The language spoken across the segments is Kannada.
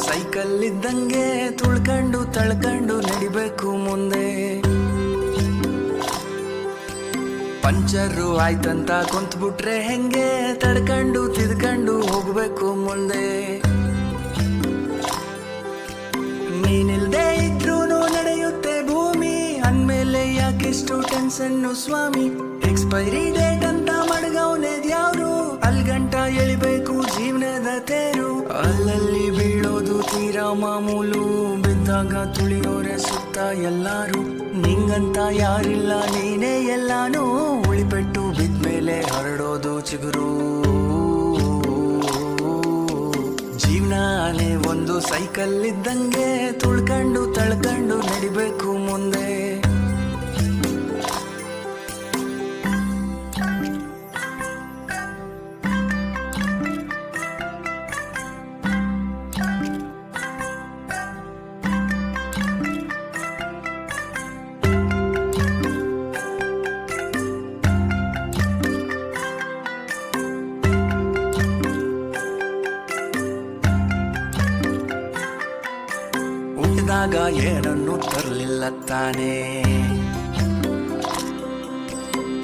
ಸೈಕಲ್ ಇದ್ದಂಗೆ ತುಳ್ಕೊಂಡು ತಳ್ಕೊಂಡು ನಡಿಬೇಕು ಮುಂದೆ. ಪಂಚರು ಆಯ್ತಂತ ಕುಂತ್ಬಿಟ್ರೆ ಹೆಂಗೆ ತಡ್ಕೊಂಡು ತಿದ್ಕೊಂಡು ಹೋಗ್ಬೇಕು ಮುಂದೆ. ನೀನಿಲ್ದೇ ಇದ್ರೂನು ನಡೆಯುತ್ತೆ ಭೂಮಿ, ಅಂದ್ಮೇಲೆ ಯಾಕಿಷ್ಟು ಟೆನ್ಷನ್ನು ಸ್ವಾಮಿ. ಎಕ್ಸ್ಪೈರಿ ಡೇಟ್ ಅಂತ ಮಡ್ಗವ್ನೆದ್ಯಾವ್ರು, ಅಲ್ಗಂಟ ಎಳಿಬೇಕು ಜೀವನದ ತೇರು. ಅಲ್ಲಲ್ಲಿ ಬೀಳೋದು ತೀರಾ ಮಾಮೂಲು, ಬಿದ್ದಾಗ ತುಳಿಯೋರೆ ಸುತ್ತ ಎಲ್ಲಾರು. ನಿಂಗಂತ ಯಾರಿಲ್ಲ ನೀನೇ ಎಲ್ಲಾನು, ಉಳಿಪೆಟ್ಟು ಬಿದ್ಮೇಲೆ ಹರಡೋದು ಚಿಗುರು. ಜೀವನಾನೇ ಒಂದು ಸೈಕಲ್ ಇದ್ದಂಗೆ ತುಳ್ಕೊಂಡು ತಳ್ಕೊಂಡು ನಡಿಬೇಕು ಮುಂದೆ. ಹುಟ್ಟಿದಾಗ ಏನನ್ನು ತರಲಿಲ್ಲ ತಾನೇ,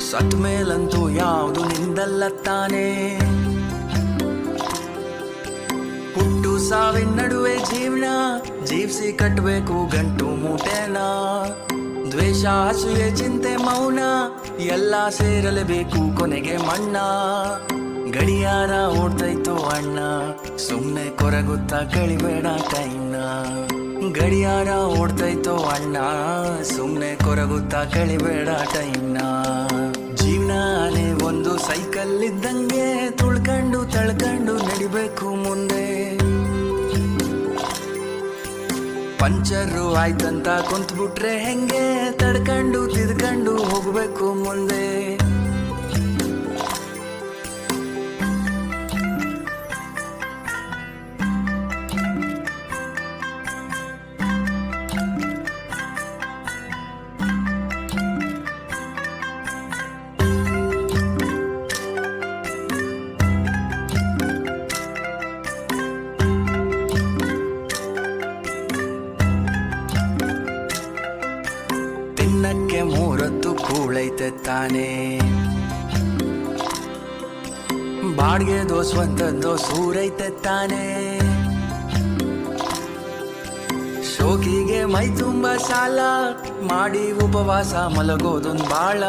ಸತ್ ಮೇಲಂತೂ ಯಾವುದು ನಿಂದಲ್ಲ ತಾನೇ. ಹುಟ್ಟು ಸಾವಿನ ನಡುವೆ ಜೀವನ ಜೀವಿಸಿ ಕಟ್ಟಬೇಕು ಗಂಟು ಮೂಟೆನ. ದ್ವೇಷ ಅಸೂಯೆ ಚಿಂತೆ ಮೌನ ಎಲ್ಲ ಸೇರಲೇಬೇಕು ಕೊನೆಗೆ ಮಣ್ಣ. ಗಡಿಯಾರ ಓಡ್ತೈತು ಅಣ್ಣ, ಸುಮ್ನೆ ಕೊರಗುತ್ತಾ ಕಳಿಬೇಡ ಟೈಮ್ನ. ಗಡಿಯಾರ ಓಡ್ತೈತೋ ಅಣ್ಣ, ಸುಮ್ನೆ ಕೊರಗುತ್ತಾ ಕಳಿಬೇಡ ಟೈಮ್ನ. ಜೀವನಾನೇ ಒಂದು ಸೈಕಲ್ ಇದ್ದಂಗೆ ತುಳ್ಕೊಂಡು ತಳ್ಕೊಂಡು ನಡಿಬೇಕು ಮುಂದೆ. ಪಂಚರು ಆಯ್ತಂತ ಕುಂತ್ಬಿಟ್ರೆ ಹೆಂಗೆ ತಡ್ಕೊಂಡು ತಿದ್ಕೊಂಡು ಹೋಗ್ಬೇಕು ಮುಂದೆ. ತಿನ್ನಕ್ಕೆ ಮೂರತ್ತು ಕೂಳೈತೆ ತಾನೇ, ಬಾಡ್ಗೆದೋ ಸ್ವಂತದ್ದೋ ಸೂರೈತೆ ತಾನೇ. ಶೋಕಿಗೆ ಮೈ ತುಂಬ ಸಾಲ ಮಾಡಿ ಉಪವಾಸ ಮಲಗೋದೊಂದು ಬಾಳ.